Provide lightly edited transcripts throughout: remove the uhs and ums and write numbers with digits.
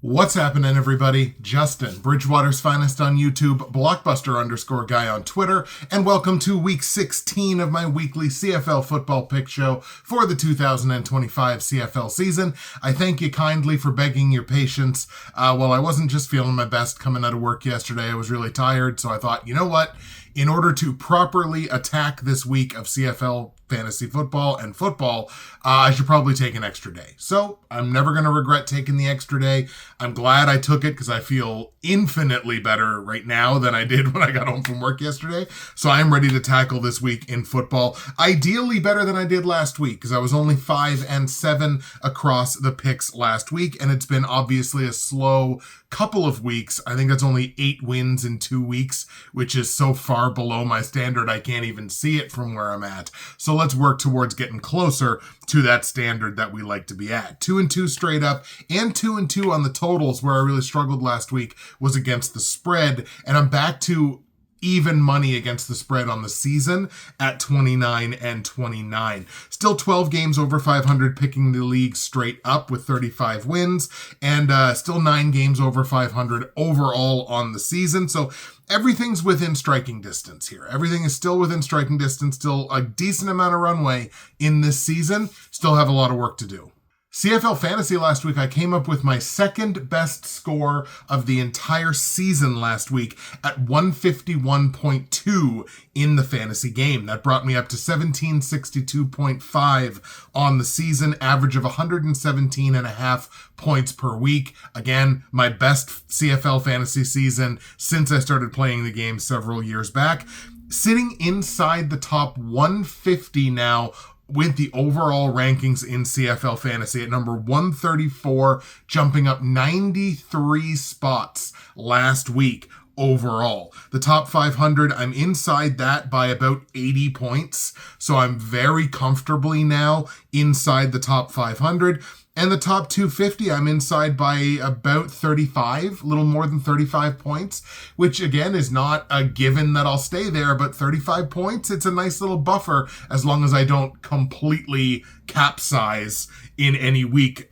What's happening, everybody? Justin, Bridgewater's finest on YouTube, Blockbuster_guy on Twitter, and welcome to week 16 of my weekly CFL football pick show for the 2025 CFL season. I thank you kindly for begging your patience. Well, I wasn't just feeling my best coming out of work yesterday. I was really tired, so I thought, you know what? In order to properly attack this week of CFL fantasy football and football, I should probably take an extra day. So I'm never going to regret taking the extra day. I'm glad I took it because I feel infinitely better right now than I did when I got home from work yesterday. So I'm ready to tackle this week in football. Ideally better than I did last week because I was only 5-7 across the picks last week. And it's been obviously a slow couple of weeks. I think that's only 8 wins in 2 weeks, which is so far below my standard I can't even see it from where I'm at. So let's work towards getting closer to that standard that we like to be at. 2-2 straight up and 2-2 on the totals. Where I really struggled last week was against the spread, and I'm back to even money against the spread on the season at 29-29. Still 12 games over 500, picking the league straight up with 35 wins, and still 9 games over 500 overall on the season. So everything's within striking distance here. Everything is still within striking distance, still a decent amount of runway in this season. Still have a lot of work to do. CFL Fantasy last week, I came up with my second best score of the entire season last week at 151.2 in the fantasy game. That brought me up to 1762.5 on the season, average of 117.5 points per week. Again, my best CFL fantasy season since I started playing the game several years back. Sitting inside the top 150 now with the overall rankings in CFL Fantasy at number 134, jumping up 93 spots last week overall. The top 500, I'm inside that by about 80 points, so I'm very comfortably now inside the top 500. And the top 250, I'm inside by about 35, a little more than 35 points, which again is not a given that I'll stay there, but 35 points, it's a nice little buffer as long as I don't completely capsize in any week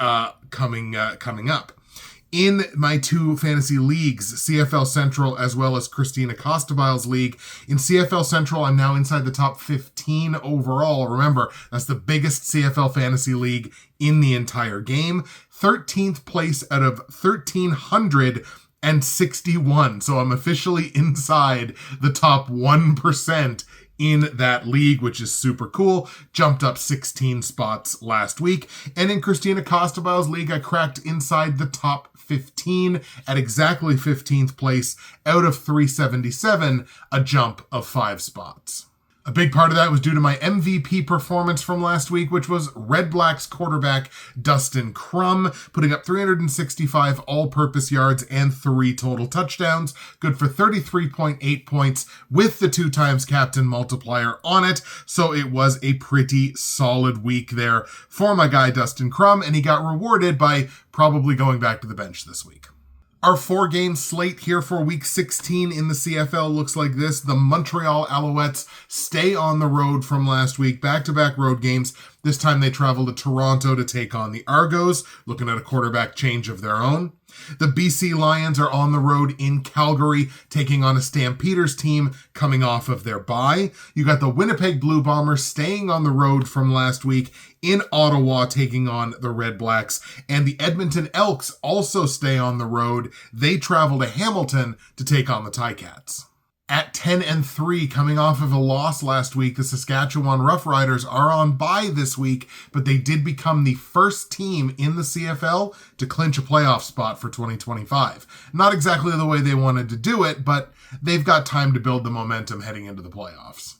coming up. In my 2 fantasy leagues, CFL Central as well as Christina Costabile's league. In CFL Central, I'm now inside the top 15 overall. Remember, that's the biggest CFL fantasy league in the entire game. 13th place out of 1,361. So I'm officially inside the top 1% in that league, which is super cool. Jumped up 16 spots last week. And in Christina Costabile's league, I cracked inside the top 15 at exactly 15th place out of 377, a jump of 5 spots. A big part of that was due to my MVP performance from last week, which was REDBLACKS quarterback Dustin Crum, putting up 365 all-purpose yards and 3 total touchdowns, good for 33.8 points with the 2 times captain multiplier on it. So it was a pretty solid week there for my guy Dustin Crum, and he got rewarded by probably going back to the bench this week. Our 4-game slate here for week 16 in the CFL looks like this. The Montreal Alouettes stay on the road from last week. Back-to-back road games. This time they travel to Toronto to take on the Argos, looking at a quarterback change of their own. The BC Lions are on the road in Calgary, taking on a Stampeders team coming off of their bye. You got the Winnipeg Blue Bombers staying on the road from last week in Ottawa, taking on the REDBLACKS. And the Edmonton Elks also stay on the road. They travel to Hamilton to take on the Ticats. At 10-3, coming off of a loss last week, the Saskatchewan Roughriders are on bye this week, but they did become the first team in the CFL to clinch a playoff spot for 2025. Not exactly the way they wanted to do it, but they've got time to build the momentum heading into the playoffs.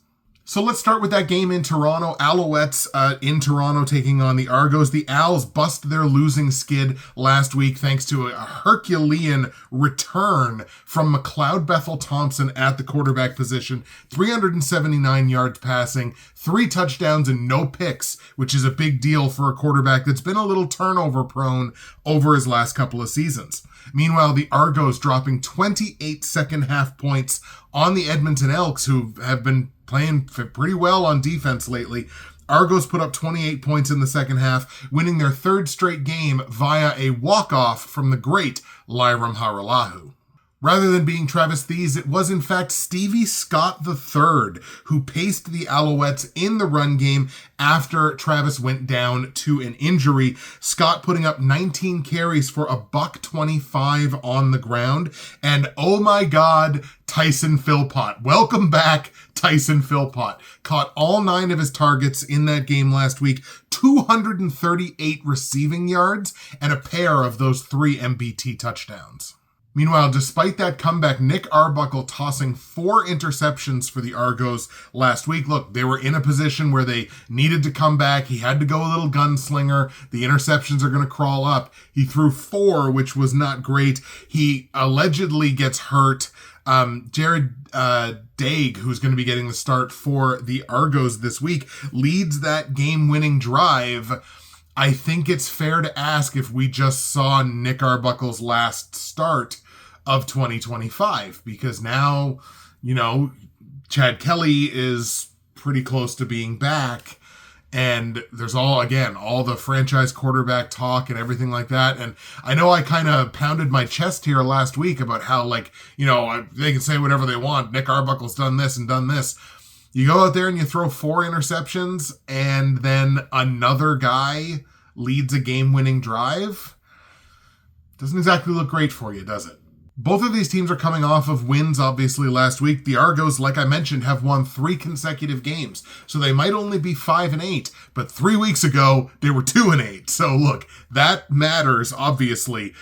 So let's start with that game in Toronto. Alouettes in Toronto taking on the Argos. The Owls bust their losing skid last week thanks to a Herculean return from McLeod Bethel-Thompson at the quarterback position. 379 yards passing, 3 touchdowns and no picks, which is a big deal for a quarterback that's been a little turnover prone over his last couple of seasons. Meanwhile, the Argos dropping 28 second half points on the Edmonton Elks, who have been playing pretty well on defense lately. Argos put up 28 points in the second half, winning their third straight game via a walk-off from the great Lyram Haralahu. Rather than being Travis Thies, it was in fact Stevie Scott III who paced the Alouettes in the run game after Travis went down to an injury. Scott putting up 19 carries for $125 on the ground. And oh my God, Tyson Philpott. Welcome back, Tyson Philpott. Caught all 9 of his targets in that game last week, 238 receiving yards, and a pair of those 3 MBT touchdowns. Meanwhile, despite that comeback, Nick Arbuckle tossing 4 interceptions for the Argos last week. Look, they were in a position where they needed to come back. He had to go a little gunslinger. The interceptions are going to crawl up. He threw 4, which was not great. He allegedly gets hurt. Jared Daig, who's going to be getting the start for the Argos this week, leads that game-winning drive. I think it's fair to ask if we just saw Nick Arbuckle's last start of 2025, because now, Chad Kelly is pretty close to being back, and there's all the franchise quarterback talk and everything like that. And I know I kind of pounded my chest here last week about how, they can say whatever they want. Nick Arbuckle's done this and done this. You go out there and you throw 4 interceptions, and then another guy leads a game-winning drive. Doesn't exactly look great for you, does it? Both of these teams are coming off of wins, obviously, last week. The Argos, like I mentioned, have won 3 consecutive games, so they might only be 5-8, but 3 weeks ago, they were 2-8. So look, that matters, obviously.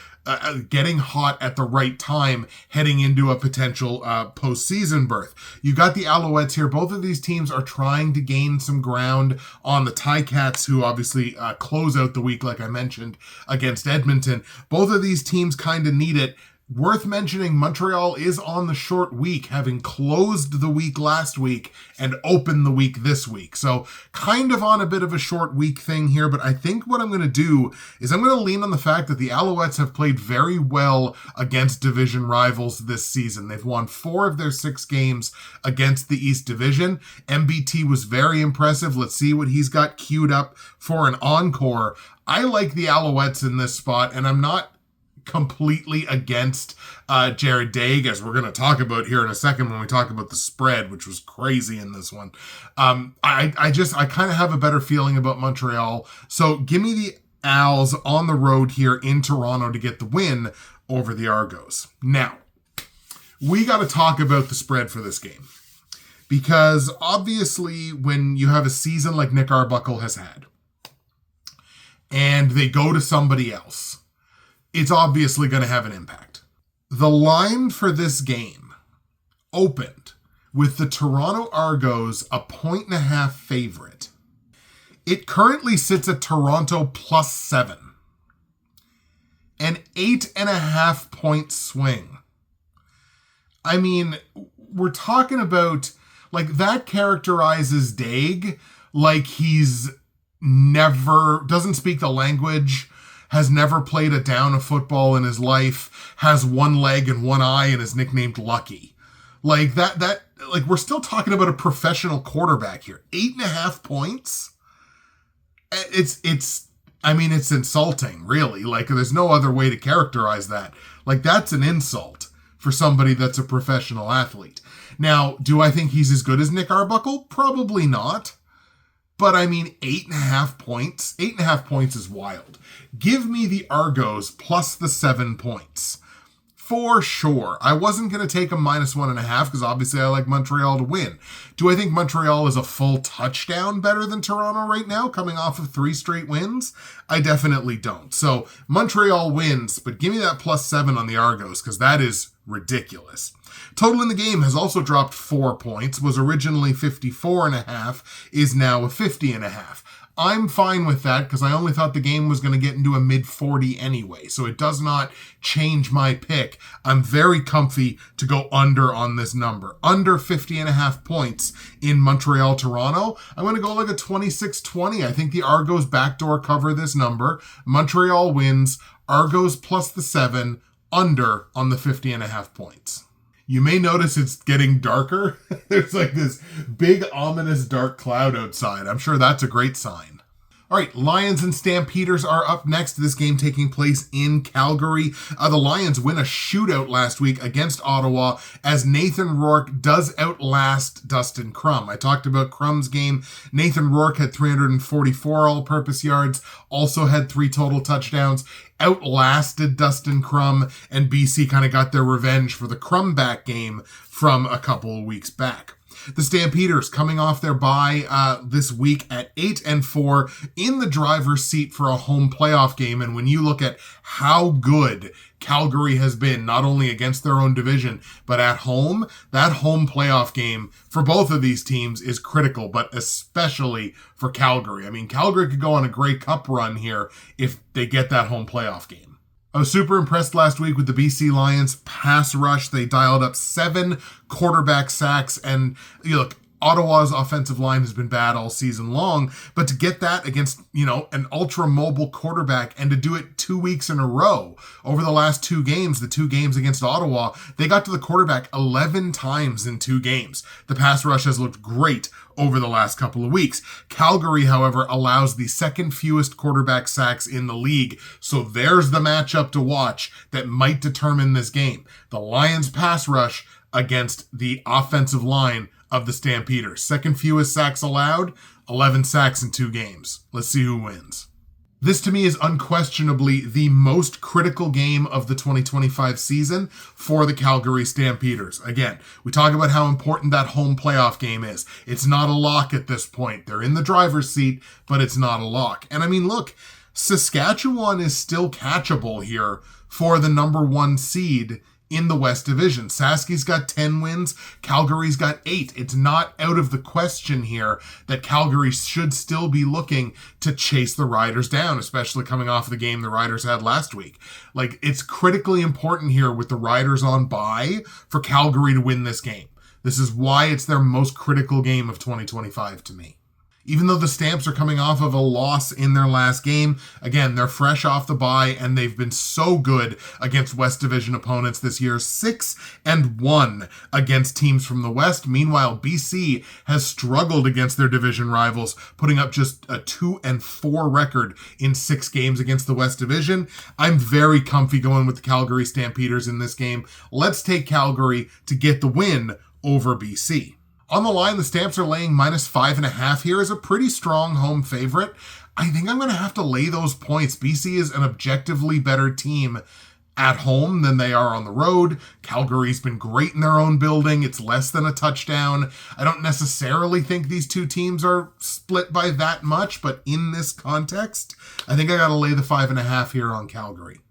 Getting hot at the right time heading into a potential postseason berth. You got the Alouettes here. Both of these teams are trying to gain some ground on the Ticats, who obviously close out the week, like I mentioned, against Edmonton. Both of these teams kind of need it. Worth mentioning, Montreal is on the short week, having closed the week last week and opened the week this week. So kind of on a bit of a short week thing here, but I think what I'm going to do is I'm going to lean on the fact that the Alouettes have played very well against division rivals this season. They've won 4 of their 6 games against the East Division. MBT was very impressive. Let's see what he's got queued up for an encore. I like the Alouettes in this spot, and I'm not completely against Jared Daig, as we're going to talk about here in a second when we talk about the spread, which was crazy in this one. I kind of have a better feeling about Montreal. So give me the Als on the road here in Toronto to get the win over the Argos. Now, we got to talk about the spread for this game, because obviously when you have a season like Nick Arbuckle has had and they go to somebody else, it's obviously going to have an impact. The line for this game opened with the Toronto Argos a 1.5 favorite. It currently sits at Toronto +7. An 8.5 point swing. I mean, we're talking about, that characterizes Daig like he's doesn't speak the language, has never played a down of football in his life, has 1 leg and 1 eye, and is nicknamed Lucky. We're still talking about a professional quarterback here. 8.5 points? It's insulting, really. There's no other way to characterize that. That's an insult for somebody that's a professional athlete. Now, do I think he's as good as Nick Arbuckle? Probably not. But 8.5 points? 8.5 points is wild. Give me the Argos plus the 7 points. For sure. I wasn't going to take a -1.5 because obviously I like Montreal to win. Do I think Montreal is a full touchdown better than Toronto right now, coming off of 3 straight wins? I definitely don't. So Montreal wins, but give me that +7 on the Argos, because that is ridiculous. Total in the game has also dropped 4 points, was originally 54.5, is now a 50.5. I'm fine with that because I only thought the game was going to get into a mid-40 anyway, so it does not change my pick. I'm very comfy to go under on this number. Under 50.5 points in Montreal-Toronto. I'm going to go a 26-20. I think the Argos backdoor cover this number. Montreal wins. Argos plus the 7, under on the 50.5 points. You may notice it's getting darker. There's like this big, ominous dark cloud outside. I'm sure that's a great sign. All right, Lions and Stampeders are up next. This game taking place in Calgary. The Lions win a shootout last week against Ottawa as Nathan Rourke does outlast Dustin Crum. I talked about Crum's game. Nathan Rourke had 344 all-purpose yards, also had 3 total touchdowns, outlasted Dustin Crum, and BC kind of got their revenge for the Crum back game from a couple of weeks back. The Stampeders coming off their bye this week at 8-4 in the driver's seat for a home playoff game. And when you look at how good Calgary has been, not only against their own division, but at home, that home playoff game for both of these teams is critical, but especially for Calgary. I mean, Calgary could go on a Grey Cup run here if they get that home playoff game. I was super impressed last week with the BC Lions pass rush. They dialed up 7 quarterback sacks, and look, Ottawa's offensive line has been bad all season long, but to get that against, an ultra mobile quarterback and to do it 2 weeks in a row over the last 2 games, the 2 games against Ottawa, they got to the quarterback 11 times in 2 games. The pass rush has looked great over the last couple of weeks. Calgary, however, allows the second fewest quarterback sacks in the league. So there's the matchup to watch that might determine this game. The Lions pass rush against the offensive line of the Stampeders. Second fewest sacks allowed, 11 sacks in 2 games. Let's see who wins. This to me is unquestionably the most critical game of the 2025 season for the Calgary Stampeders. Again, we talk about how important that home playoff game is. It's not a lock at this point. They're in the driver's seat, but it's not a lock. And I mean, look, Saskatchewan is still catchable here for the number 1 seed in the West Division. Saski's got 10 wins. Calgary's got 8. It's not out of the question here that Calgary should still be looking to chase the Riders down, especially coming off the game the Riders had last week. Like, it's critically important here with the Riders on bye for Calgary to win this game. This is why it's their most critical game of 2025 to me. Even though the Stamps are coming off of a loss in their last game, again, they're fresh off the bye, and they've been so good against West Division opponents this year, 6-1 against teams from the West. Meanwhile, BC has struggled against their division rivals, putting up just a 2-4 record in 6 games against the West Division. I'm very comfy going with the Calgary Stampeders in this game. Let's take Calgary to get the win over BC. On the line, the Stamps are laying -5.5 here as a pretty strong home favorite. I think I'm going to have to lay those points. BC is an objectively better team at home than they are on the road. Calgary's been great in their own building. It's less than a touchdown. I don't necessarily think these 2 teams are split by that much, but in this context, I think I got to lay the 5.5 here on Calgary.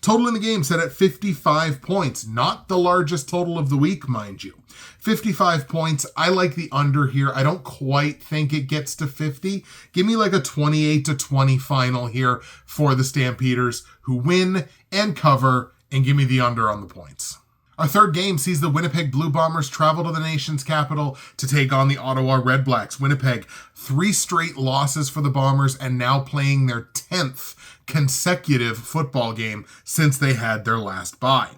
Total in the game set at 55 points, not the largest total of the week, mind you. 55 points. I like the under here. I don't quite think it gets to 50. Give me like a 28-20 final here for the Stampeders, who win and cover, and give me the under on the points. Our third game sees the Winnipeg Blue Bombers travel to the nation's capital to take on the Ottawa REDBLACKS. Winnipeg, 3 straight losses for the Bombers and now playing their 10th consecutive football game since they had their last bye.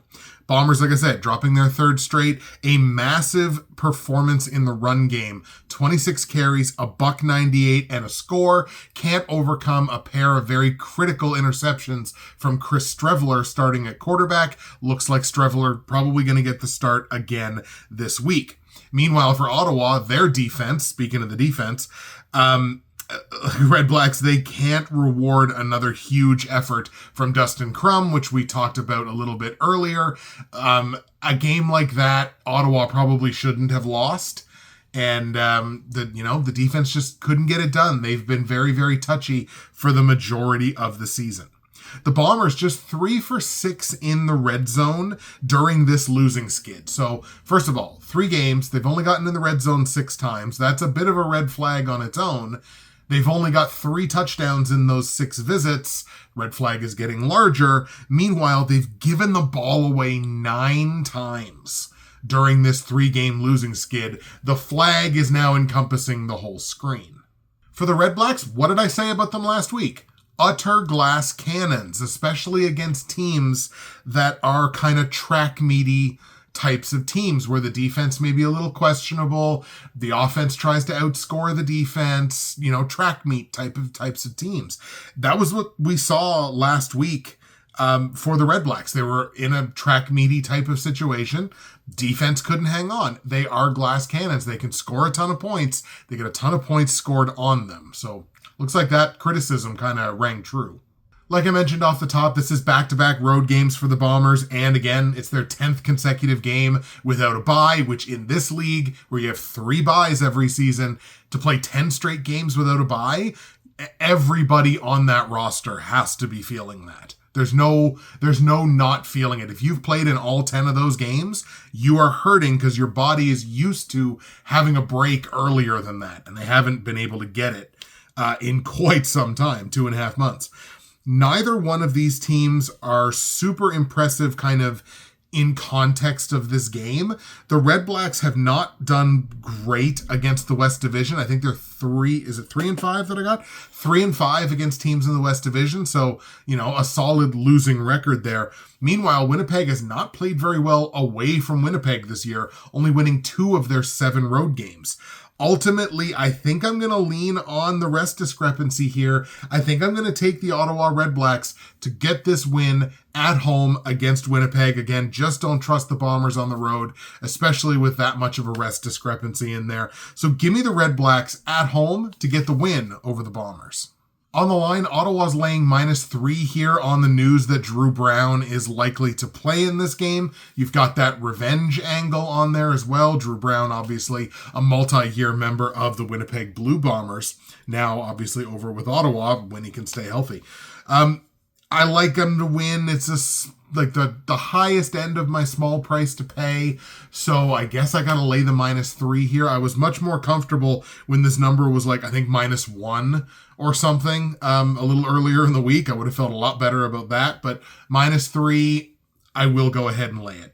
Bombers, like I said, dropping their 3rd straight, a massive performance in the run game. 26 carries, a $198 and a score. Can't overcome a pair of very critical interceptions from Chris Streveler starting at quarterback. Looks like Streveler probably going to get the start again this week. Meanwhile, for Ottawa, their defense, speaking of the defense, REDBLACKS, they can't reward another huge effort from Dustin Crum, which we talked about a little bit earlier. A game like that, Ottawa probably shouldn't have lost. And the defense just couldn't get it done. They've been very, very touchy for the majority of the season. The Bombers just 3 for 6 in the red zone during this losing skid. So, first of all, 3 games. They've only gotten in the red zone 6 times. That's a bit of a red flag on its own. They've only got 3 touchdowns in those 6 visits. Red flag is getting larger. Meanwhile, they've given the ball away 9 times during this 3-game losing skid. The flag is now encompassing the whole screen. For the REDBLACKS, what did I say about them last week? Utter glass cannons, especially against teams that are kind of track meaty types of teams where the defense may be a little questionable. The offense tries to outscore the defense, track meet types of teams. That was what we saw last week for the REDBLACKS. They were in a track meaty type of situation. Defense couldn't hang on. They are glass cannons. They can score a ton of points. They get a ton of points scored on them. So looks like that criticism kind of rang true. Like I mentioned off the top, this is back-to-back road games for the Bombers, and again, it's their 10th consecutive game without a bye, which in this league, where you have 3 byes every season, to play 10 straight games without a bye, everybody on that roster has to be feeling that. There's no not feeling it. If you've played in all 10 of those games, you are hurting because your body is used to having a break earlier than that, and they haven't been able to get it in quite some time, 2.5 months. Neither one of these teams are super impressive kind of in context of this game. The REDBLACKS have not done great against the West Division. I think they're 3-5 that I got? 3-5 against teams in the West Division. So, a solid losing record there. Meanwhile, Winnipeg has not played very well away from Winnipeg this year, only winning 2 of their 7 road games. Ultimately, I think I'm going to lean on the rest discrepancy here. I think I'm going to take the Ottawa REDBLACKS to get this win at home against Winnipeg. Again, just don't trust the Bombers on the road, especially with that much of a rest discrepancy in there. So give me the REDBLACKS at home to get the win over the Bombers. On the line, Ottawa's laying -3 here on the news that Drew Brown is likely to play in this game. You've got that revenge angle on there as well. Drew Brown, obviously a multi-year member of the Winnipeg Blue Bombers, now obviously over with Ottawa when he can stay healthy. I like him to win. It's just like the highest end of my small price to pay. So I guess I got to lay the -3 here. I was much more comfortable when this number was like, I think -1 or something a little earlier in the week. I would have felt a lot better about that. But -3, I will go ahead and lay it.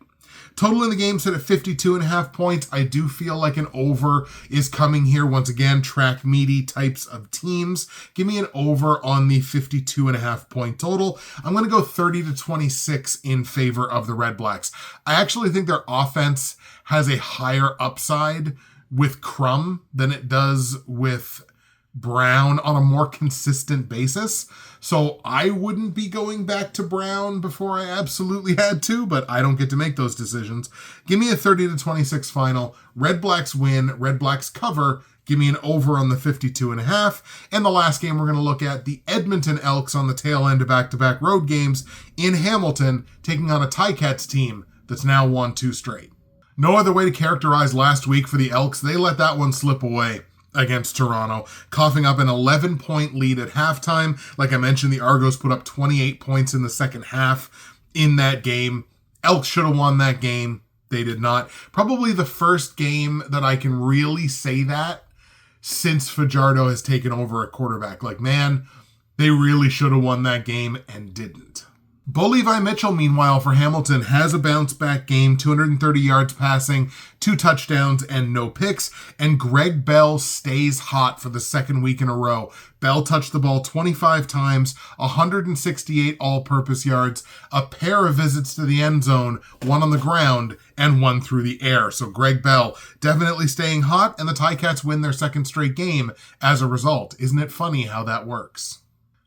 Total in the game set at 52.5 points. I do feel like an over is coming here. Once again, track meaty types of teams. Give me an over on the 52.5 point total. I'm going to go 30-26 in favor of the REDBLACKS. I actually think their offense has a higher upside with Crum than it does with Brown on a more consistent basis. So I wouldn't be going back to Brown before I absolutely had to, but I don't get to make those decisions. Give me a 30-26 final. REDBLACKS win, REDBLACKS cover. Give me an over on the 52.5. And the last game we're going to look at, the Edmonton Elks on the tail end of back-to-back road games in Hamilton, taking on a Ticats team that's now won 2 straight. No other way to characterize last week for the Elks. They let that one slip away against Toronto, coughing up an 11-point lead at halftime. Like I mentioned, the Argos put up 28 points in the second half in that game. Elks should have won that game. They did not. Probably the first game that I can really say that since Fajardo has taken over at quarterback. Like, man, they really should have won that game and didn't. Bo Levi Mitchell, meanwhile, for Hamilton, has a bounce-back game, 230 yards passing, 2 touchdowns, and no picks. And Greg Bell stays hot for the second week in a row. Bell touched the ball 25 times, 168 all-purpose yards, a pair of visits to the end zone, 1 on the ground, and 1 through the air. So Greg Bell definitely staying hot, and the Ticats win their second straight game as a result. Isn't it funny how that works?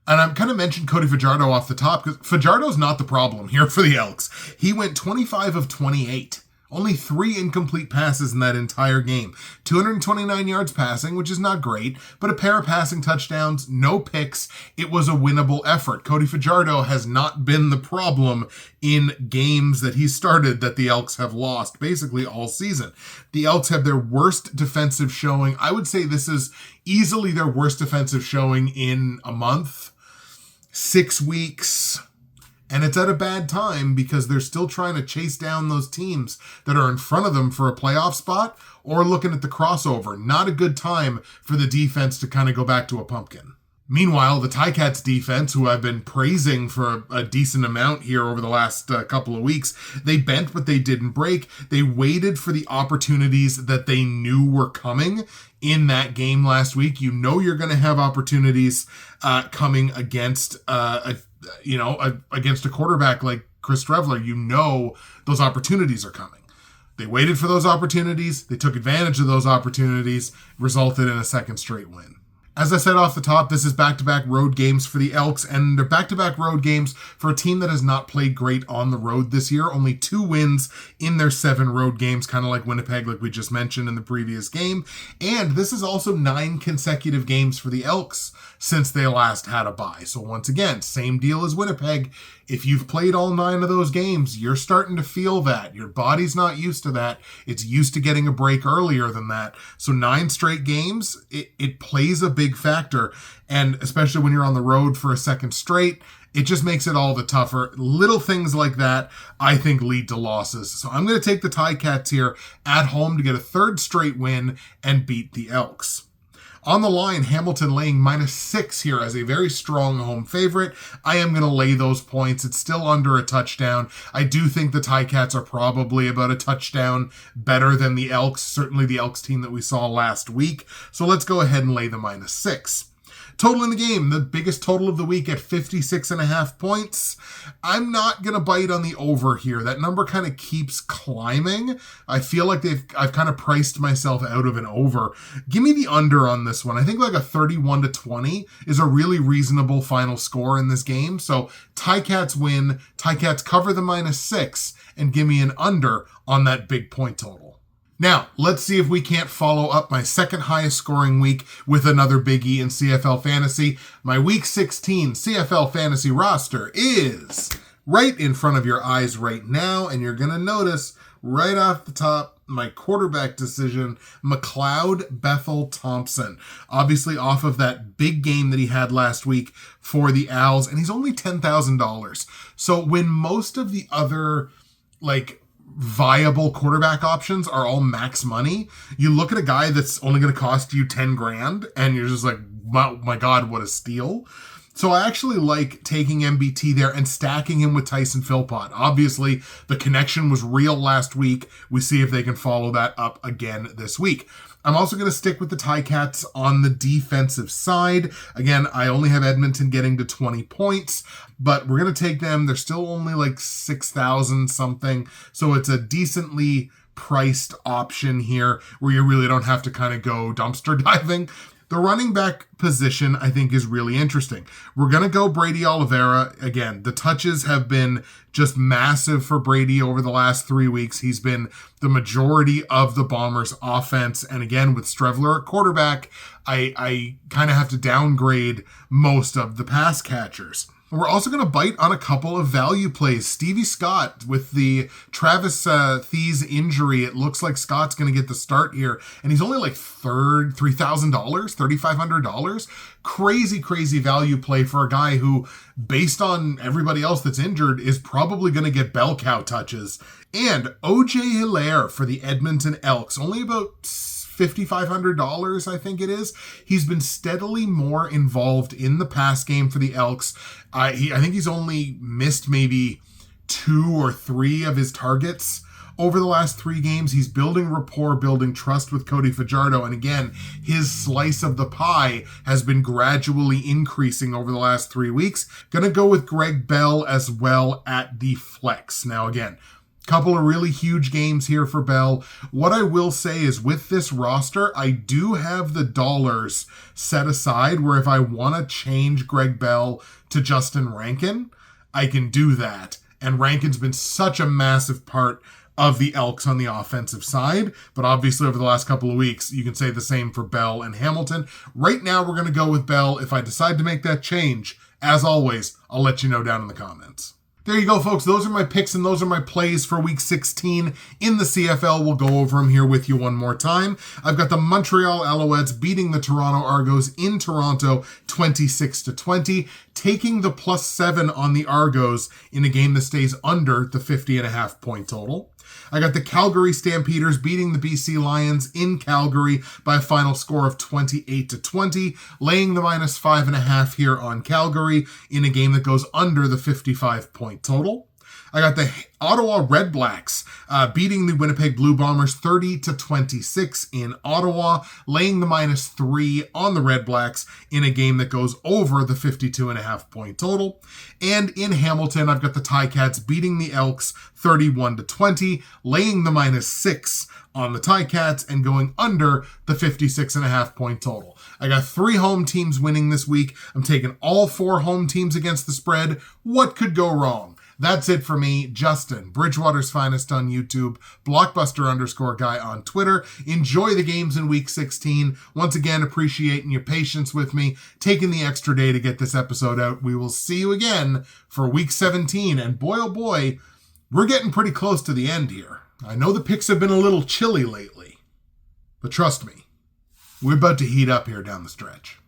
And I'm kind of mentioned Cody Fajardo off the top because Fajardo's not the problem here for the Elks. He went 25 of 28. Only 3 incomplete passes in that entire game. 229 yards passing, which is not great, but a pair of passing touchdowns, no picks. It was a winnable effort. Cody Fajardo has not been the problem in games that he started that the Elks have lost basically all season. The Elks have their worst defensive showing. I would say this is easily their worst defensive showing in a month. 6 weeks, and it's at a bad time because they're still trying to chase down those teams that are in front of them for a playoff spot or looking at the crossover. Not a good time for the defense to kind of go back to a pumpkin. Meanwhile, the Ticats defense, who I've been praising for a decent amount here over the last couple of weeks, they bent but they didn't break. They waited for the opportunities that they knew were coming in that game last week. You know you're going to have opportunities coming against against a quarterback like Chris Trevler. You know those opportunities are coming. They waited for those opportunities. They took advantage of those opportunities, resulted in a second straight win. As I said off the top, this is back-to-back road games for the Elks, and they're back-to-back road games for a team that has not played great on the road this year. Only 2 wins in their 7 road games, kind of like Winnipeg, like we just mentioned in the previous game. And this is also 9 consecutive games for the Elks since they last had a bye. So once again, same deal as Winnipeg. If you've played all 9 of those games, you're starting to feel that. Your body's not used to that. It's used to getting a break earlier than that. So 9 straight games, it plays a big factor. And especially when you're on the road for a second straight, it just makes it all the tougher. Little things like that, I think, lead to losses. So I'm going to take the Ticats here at home to get a 3rd straight win and beat the Elks. On the line, Hamilton laying -6 here as a very strong home favorite. I am going to lay those points. It's still under a touchdown. I do think the Ticats are probably about a touchdown better than the Elks, certainly the Elks team that we saw last week. So let's go ahead and lay the -6. Total in the game, the biggest total of the week at 56.5 points. I'm not going to bite on the over here. That number kind of keeps climbing. I feel like I've kind of priced myself out of an over. Give me the under on this one. I think like a 31-20 is a really reasonable final score in this game. So Ticats win, Ticats cover the -6, and give me an under on that big point total. Now, let's see if we can't follow up my second highest scoring week with another biggie in CFL Fantasy. My Week 16 CFL Fantasy roster is right in front of your eyes right now, and you're going to notice right off the top my quarterback decision, McLeod Bethel Thompson. Obviously off of that big game that he had last week for the Owls, and he's only $10,000. So when most of the other, viable quarterback options are all max money, you look at a guy that's only going to cost you 10 grand and you're just like, wow, my God, what a steal. So I actually like taking MBT there and stacking him with Tyson Philpott. Obviously, the connection was real last week. We see if they can follow that up again this week. I'm also going to stick with the Ticats on the defensive side. Again, I only have Edmonton getting to 20 points, but we're going to take them. They're still only like 6,000 something. So it's a decently priced option here where you really don't have to kind of go dumpster diving. The running back position, I think, is really interesting. We're going to go Brady Oliveira. Again, the touches have been just massive for Brady over the last 3 weeks. He's been the majority of the Bombers' offense. And again, with Strevler at quarterback, I kind of have to downgrade most of the pass catchers. We're also going to bite on a couple of value plays. Stevie Scott, with the Travis Thies injury, it looks like Scott's going to get the start here. And he's only like $3,000, $3,500. Crazy value play for a guy who, based on everybody else that's injured, is probably going to get bell cow touches. And O.J. Hilaire for the Edmonton Elks, only about $5,500, I think it is. He's been steadily more involved in the pass game for the Elks. I think he's only missed maybe 2 or 3 of his targets over the last 3 games. He's building rapport, building trust with Cody Fajardo. And again, his slice of the pie has been gradually increasing over the last 3 weeks. Gonna go with Greg Bell as well at the flex. Now again, couple of really huge games here for Bell. What I will say is with this roster, I do have the dollars set aside where if I want to change Greg Bell to Justin Rankin, I can do that. And Rankin's been such a massive part of the Elks on the offensive side. But obviously over the last couple of weeks, you can say the same for Bell and Hamilton. Right now, we're going to go with Bell. If I decide to make that change, as always, I'll let you know down in the comments. There you go, folks. Those are my picks and those are my plays for Week 16 in the CFL. We'll go over them here with you one more time. I've got the Montreal Alouettes beating the Toronto Argos in Toronto 26-20, taking the +7 on the Argos in a game that stays under the 50.5 point total. I got the Calgary Stampeders beating the BC Lions in Calgary by a final score of 28-20, laying the -5.5 here on Calgary in a game that goes under the 55 point total. I got the Ottawa REDBLACKS beating the Winnipeg Blue Bombers 30-26 in Ottawa, laying the -3 on the Red Blacks in a game that goes over the 52.5 point total. And in Hamilton, I've got the Ticats beating the Elks 31-20, laying the -6 on the Ticats and going under the 56.5 point total. I got 3 home teams winning this week. I'm taking all 4 home teams against the spread. What could go wrong? That's it for me, Justin, Bridgewater's Finest on YouTube, Blockbuster_guy on Twitter. Enjoy the games in Week 16. Once again, appreciating your patience with me, taking the extra day to get this episode out. We will see you again for Week 17. And boy, oh boy, we're getting pretty close to the end here. I know the picks have been a little chilly lately, but trust me, we're about to heat up here down the stretch.